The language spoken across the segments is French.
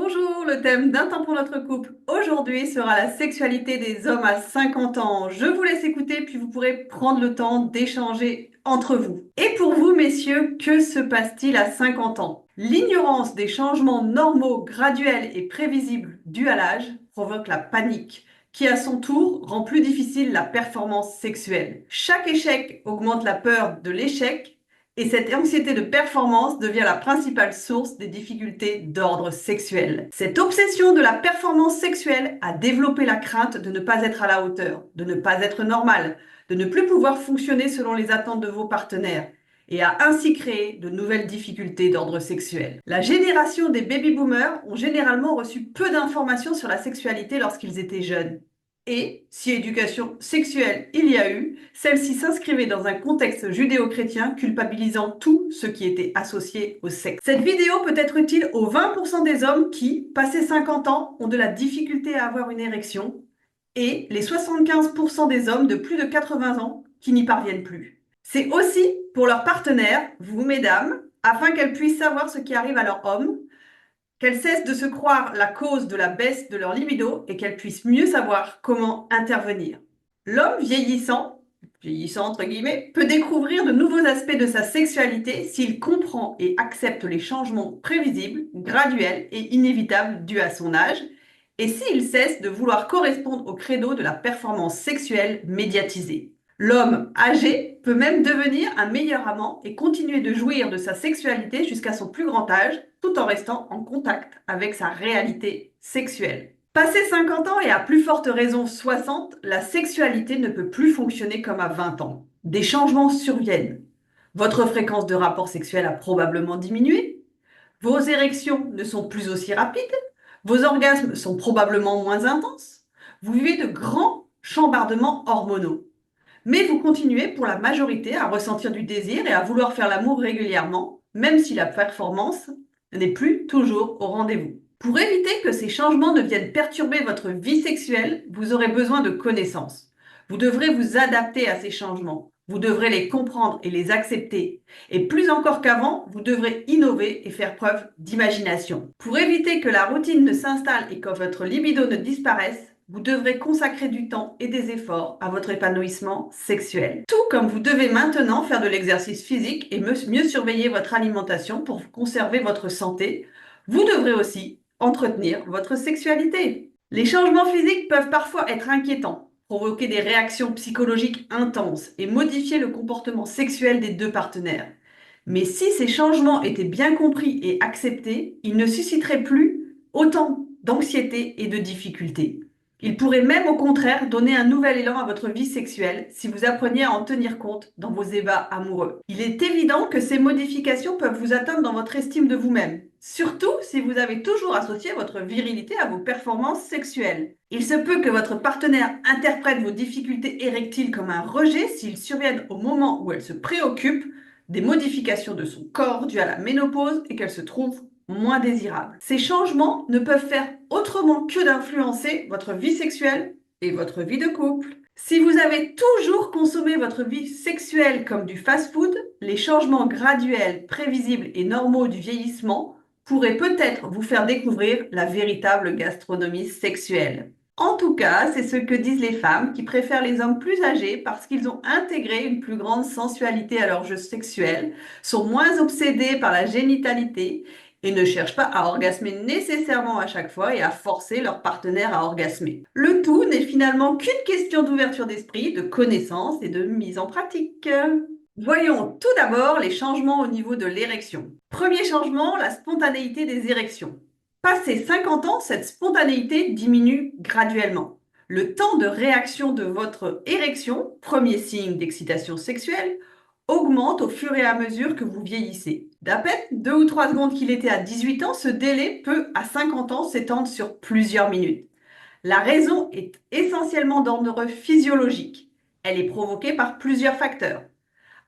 Bonjour, le thème d'un temps pour notre couple aujourd'hui sera la sexualité des hommes à 50 ans. Je vous laisse écouter puis vous pourrez prendre le temps d'échanger entre vous. Et pour vous, messieurs, que se passe-t-il à 50 ans? L'ignorance des changements normaux, graduels et prévisibles dus à l'âge provoque la panique, qui à son tour rend plus difficile la performance sexuelle. Chaque échec augmente la peur de l'échec et cette anxiété de performance devient la principale source des difficultés d'ordre sexuel. Cette obsession de la performance sexuelle a développé la crainte de ne pas être à la hauteur, de ne pas être normal, de ne plus pouvoir fonctionner selon les attentes de vos partenaires et a ainsi créé de nouvelles difficultés d'ordre sexuel. La génération des baby-boomers ont généralement reçu peu d'informations sur la sexualité lorsqu'ils étaient jeunes. Et, si éducation sexuelle il y a eu, celle-ci s'inscrivait dans un contexte judéo-chrétien culpabilisant tout ce qui était associé au sexe. Cette vidéo peut être utile aux 20% des hommes qui, passés 50 ans, ont de la difficulté à avoir une érection et les 75% des hommes de plus de 80 ans qui n'y parviennent plus. C'est aussi pour leurs partenaires, vous mesdames, afin qu'elles puissent savoir ce qui arrive à leur homme, qu'elles cessent de se croire la cause de la baisse de leur libido et qu'elles puissent mieux savoir comment intervenir. L'homme vieillissant entre guillemets, peut découvrir de nouveaux aspects de sa sexualité s'il comprend et accepte les changements prévisibles, graduels et inévitables dus à son âge, et s'il cesse de vouloir correspondre au credo de la performance sexuelle médiatisée. L'homme âgé peut même devenir un meilleur amant et continuer de jouir de sa sexualité jusqu'à son plus grand âge, tout en restant en contact avec sa réalité sexuelle. Passé 50 ans et à plus forte raison 60, la sexualité ne peut plus fonctionner comme à 20 ans. Des changements surviennent. Votre fréquence de rapport sexuel a probablement diminué. Vos érections ne sont plus aussi rapides. Vos orgasmes sont probablement moins intenses. Vous vivez de grands chambardements hormonaux. Mais vous continuez pour la majorité à ressentir du désir et à vouloir faire l'amour régulièrement, même si la performance n'est plus toujours au rendez-vous. Pour éviter que ces changements ne viennent perturber votre vie sexuelle, vous aurez besoin de connaissances. Vous devrez vous adapter à ces changements. Vous devrez les comprendre et les accepter. Et plus encore qu'avant, vous devrez innover et faire preuve d'imagination. Pour éviter que la routine ne s'installe et que votre libido ne disparaisse, vous devrez consacrer du temps et des efforts à votre épanouissement sexuel. Tout comme vous devez maintenant faire de l'exercice physique et mieux surveiller votre alimentation pour conserver votre santé, vous devrez aussi entretenir votre sexualité. Les changements physiques peuvent parfois être inquiétants, provoquer des réactions psychologiques intenses et modifier le comportement sexuel des deux partenaires. Mais si ces changements étaient bien compris et acceptés, ils ne susciteraient plus autant d'anxiété et de difficultés. Il pourrait même au contraire donner un nouvel élan à votre vie sexuelle si vous appreniez à en tenir compte dans vos ébats amoureux. Il est évident que ces modifications peuvent vous atteindre dans votre estime de vous-même, surtout si vous avez toujours associé votre virilité à vos performances sexuelles. Il se peut que votre partenaire interprète vos difficultés érectiles comme un rejet s'ils surviennent au moment où elle se préoccupe des modifications de son corps dues à la ménopause et qu'elle se trouve moins désirable. Ces changements ne peuvent faire autrement que d'influencer votre vie sexuelle et votre vie de couple. Si vous avez toujours consommé votre vie sexuelle comme du fast-food, les changements graduels, prévisibles et normaux du vieillissement pourraient peut-être vous faire découvrir la véritable gastronomie sexuelle. En tout cas, c'est ce que disent les femmes qui préfèrent les hommes plus âgés parce qu'ils ont intégré une plus grande sensualité à leur jeu sexuel, sont moins obsédés par la génitalité et ne cherchent pas à orgasmer nécessairement à chaque fois et à forcer leur partenaire à orgasmer. Le tout n'est finalement qu'une question d'ouverture d'esprit, de connaissance et de mise en pratique. Voyons tout d'abord les changements au niveau de l'érection. Premier changement, la spontanéité des érections. Passé 50 ans, cette spontanéité diminue graduellement. Le temps de réaction de votre érection, premier signe d'excitation sexuelle, augmente au fur et à mesure que vous vieillissez. D'à peine 2 ou 3 secondes qu'il était à 18 ans, ce délai peut, à 50 ans, s'étendre sur plusieurs minutes. La raison est essentiellement d'ordre physiologique. Elle est provoquée par plusieurs facteurs.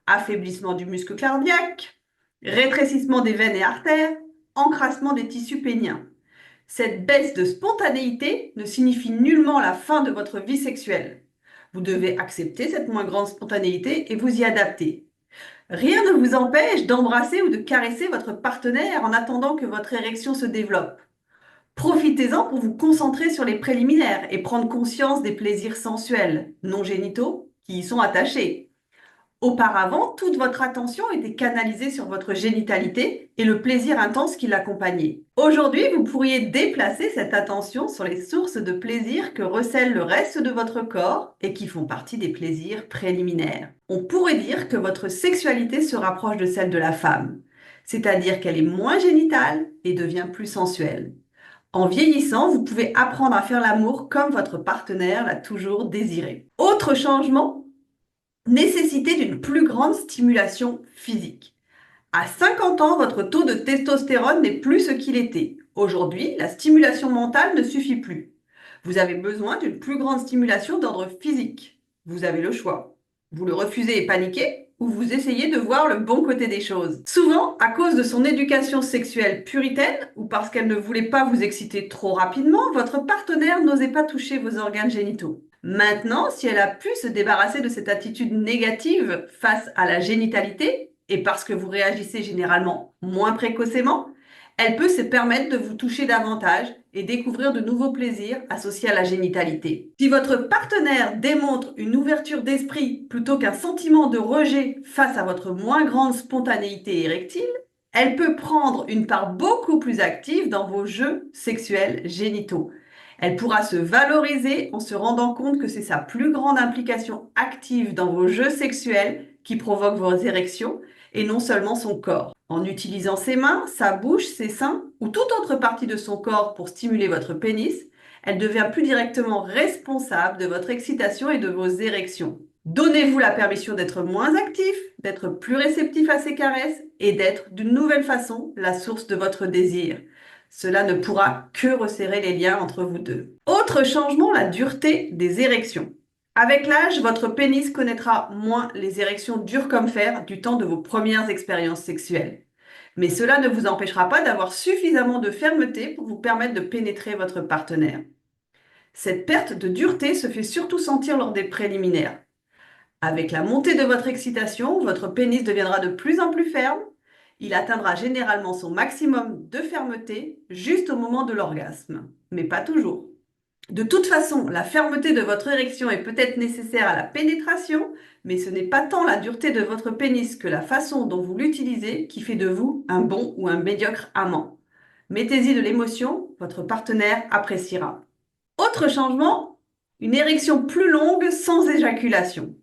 Affaiblissement du muscle cardiaque, rétrécissement des veines et artères, encrassement des tissus péniens. Cette baisse de spontanéité ne signifie nullement la fin de votre vie sexuelle. Vous devez accepter cette moins grande spontanéité et vous y adapter. Rien ne vous empêche d'embrasser ou de caresser votre partenaire en attendant que votre érection se développe. Profitez-en pour vous concentrer sur les préliminaires et prendre conscience des plaisirs sensuels, non génitaux, qui y sont attachés. Auparavant, toute votre attention était canalisée sur votre génitalité et le plaisir intense qui l'accompagnait. Aujourd'hui, vous pourriez déplacer cette attention sur les sources de plaisir que recèle le reste de votre corps et qui font partie des plaisirs préliminaires. On pourrait dire que votre sexualité se rapproche de celle de la femme, c'est-à-dire qu'elle est moins génitale et devient plus sensuelle. En vieillissant, vous pouvez apprendre à faire l'amour comme votre partenaire l'a toujours désiré. Autre changement, nécessité d'une plus grande stimulation physique. À 50 ans, votre taux de testostérone n'est plus ce qu'il était. Aujourd'hui, la stimulation mentale ne suffit plus. Vous avez besoin d'une plus grande stimulation d'ordre physique. Vous avez le choix. Vous le refusez et paniquez, ou vous essayez de voir le bon côté des choses. Souvent, à cause de son éducation sexuelle puritaine, ou parce qu'elle ne voulait pas vous exciter trop rapidement, votre partenaire n'osait pas toucher vos organes génitaux. Maintenant, si elle a pu se débarrasser de cette attitude négative face à la génitalité, et parce que vous réagissez généralement moins précocement, elle peut se permettre de vous toucher davantage et découvrir de nouveaux plaisirs associés à la génitalité. Si votre partenaire démontre une ouverture d'esprit plutôt qu'un sentiment de rejet face à votre moins grande spontanéité érectile, elle peut prendre une part beaucoup plus active dans vos jeux sexuels génitaux. Elle pourra se valoriser en se rendant compte que c'est sa plus grande implication active dans vos jeux sexuels qui provoque vos érections et non seulement son corps. En utilisant ses mains, sa bouche, ses seins ou toute autre partie de son corps pour stimuler votre pénis, elle devient plus directement responsable de votre excitation et de vos érections. Donnez-vous la permission d'être moins actif, d'être plus réceptif à ses caresses et d'être d'une nouvelle façon la source de votre désir. Cela ne pourra que resserrer les liens entre vous deux. Autre changement, la dureté des érections. Avec l'âge, votre pénis connaîtra moins les érections dures comme fer du temps de vos premières expériences sexuelles. Mais cela ne vous empêchera pas d'avoir suffisamment de fermeté pour vous permettre de pénétrer votre partenaire. Cette perte de dureté se fait surtout sentir lors des préliminaires. Avec la montée de votre excitation, votre pénis deviendra de plus en plus ferme. Il atteindra généralement son maximum de fermeté juste au moment de l'orgasme, mais pas toujours. De toute façon, la fermeté de votre érection est peut-être nécessaire à la pénétration, mais ce n'est pas tant la dureté de votre pénis que la façon dont vous l'utilisez qui fait de vous un bon ou un médiocre amant. Mettez-y de l'émotion, votre partenaire appréciera. Autre changement, une érection plus longue sans éjaculation.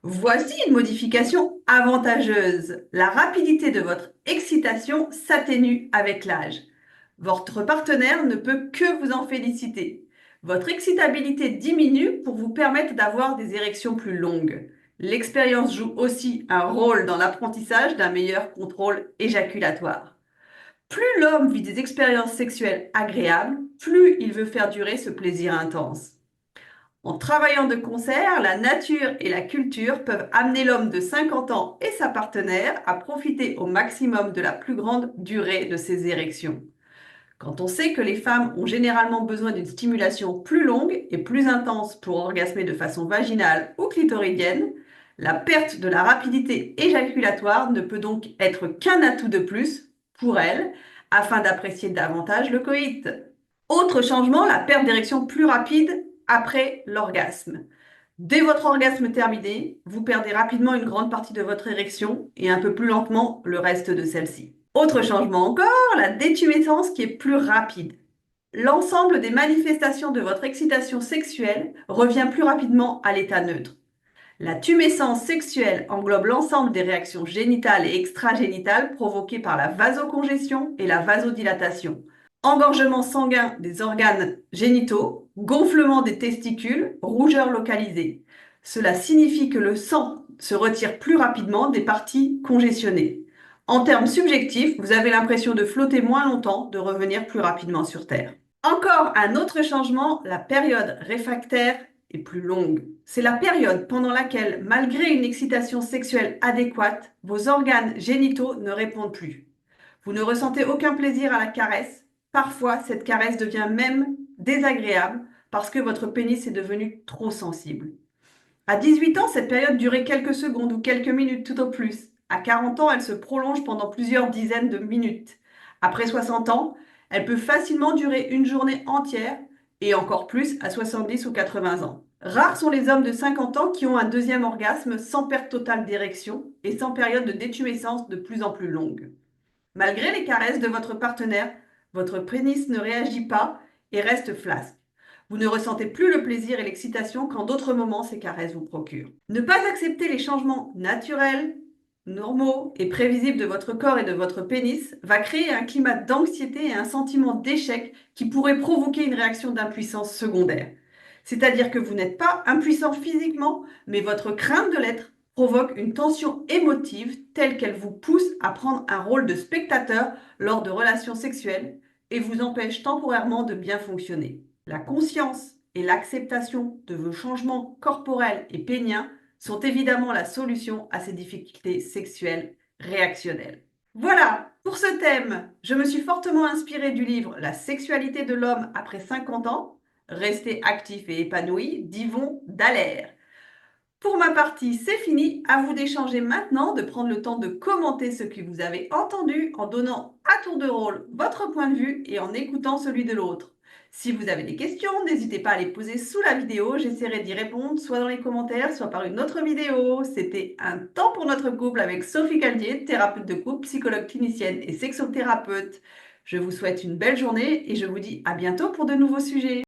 Voici une modification avantageuse. La rapidité de votre excitation s'atténue avec l'âge. Votre partenaire ne peut que vous en féliciter. Votre excitabilité diminue pour vous permettre d'avoir des érections plus longues. L'expérience joue aussi un rôle dans l'apprentissage d'un meilleur contrôle éjaculatoire. Plus l'homme vit des expériences sexuelles agréables, plus il veut faire durer ce plaisir intense. En travaillant de concert, la nature et la culture peuvent amener l'homme de 50 ans et sa partenaire à profiter au maximum de la plus grande durée de ses érections. Quand on sait que les femmes ont généralement besoin d'une stimulation plus longue et plus intense pour orgasmer de façon vaginale ou clitoridienne, la perte de la rapidité éjaculatoire ne peut donc être qu'un atout de plus pour elles afin d'apprécier davantage le coït. Autre changement, la perte d'érection plus rapide après l'orgasme. Dès votre orgasme terminé, vous perdez rapidement une grande partie de votre érection et un peu plus lentement le reste de celle-ci. Autre changement encore, la détumescence qui est plus rapide. L'ensemble des manifestations de votre excitation sexuelle revient plus rapidement à l'état neutre. La tumescence sexuelle englobe l'ensemble des réactions génitales et extragénitales provoquées par la vasocongestion et la vasodilatation. Engorgement sanguin des organes génitaux, gonflement des testicules, rougeur localisée. Cela signifie que le sang se retire plus rapidement des parties congestionnées. En termes subjectifs, vous avez l'impression de flotter moins longtemps, de revenir plus rapidement sur Terre. Encore un autre changement, la période réfractaire est plus longue. C'est la période pendant laquelle, malgré une excitation sexuelle adéquate, vos organes génitaux ne répondent plus. Vous ne ressentez aucun plaisir à la caresse. Parfois, cette caresse devient même désagréable parce que votre pénis est devenu trop sensible. À 18 ans, cette période durait quelques secondes ou quelques minutes tout au plus. À 40 ans, elle se prolonge pendant plusieurs dizaines de minutes. Après 60 ans, Elle peut facilement durer une journée entière et encore plus à 70 ou 80 ans. Rares sont les hommes de 50 ans qui ont un deuxième orgasme sans perte totale d'érection et sans période de détumescence de plus en plus longue. Malgré les caresses de votre partenaire, votre pénis ne réagit pas et reste flasque. Vous ne ressentez plus le plaisir et l'excitation qu'en d'autres moments ces caresses vous procurent. Ne pas accepter les changements naturels, normaux et prévisibles de votre corps et de votre pénis va créer un climat d'anxiété et un sentiment d'échec qui pourrait provoquer une réaction d'impuissance secondaire. C'est-à-dire que vous n'êtes pas impuissant physiquement, mais votre crainte de l'être provoque une tension émotive telle qu'elle vous pousse à prendre un rôle de spectateur lors de relations sexuelles et vous empêche temporairement de bien fonctionner. La conscience et l'acceptation de vos changements corporels et péniens sont évidemment la solution à ces difficultés sexuelles réactionnelles. Voilà, pour ce thème, je me suis fortement inspirée du livre La sexualité de l'homme après 50 ans, Rester actif et épanoui d'Yvon Dallaire. Pour ma partie, c'est fini. À vous d'échanger maintenant, de prendre le temps de commenter ce que vous avez entendu en donnant à tour de rôle votre point de vue et en écoutant celui de l'autre. Si vous avez des questions, n'hésitez pas à les poser sous la vidéo. J'essaierai d'y répondre, soit dans les commentaires, soit par une autre vidéo. C'était un temps pour notre couple avec Sophie Caldier, thérapeute de couple, psychologue clinicienne et sexothérapeute. Je vous souhaite une belle journée et je vous dis à bientôt pour de nouveaux sujets.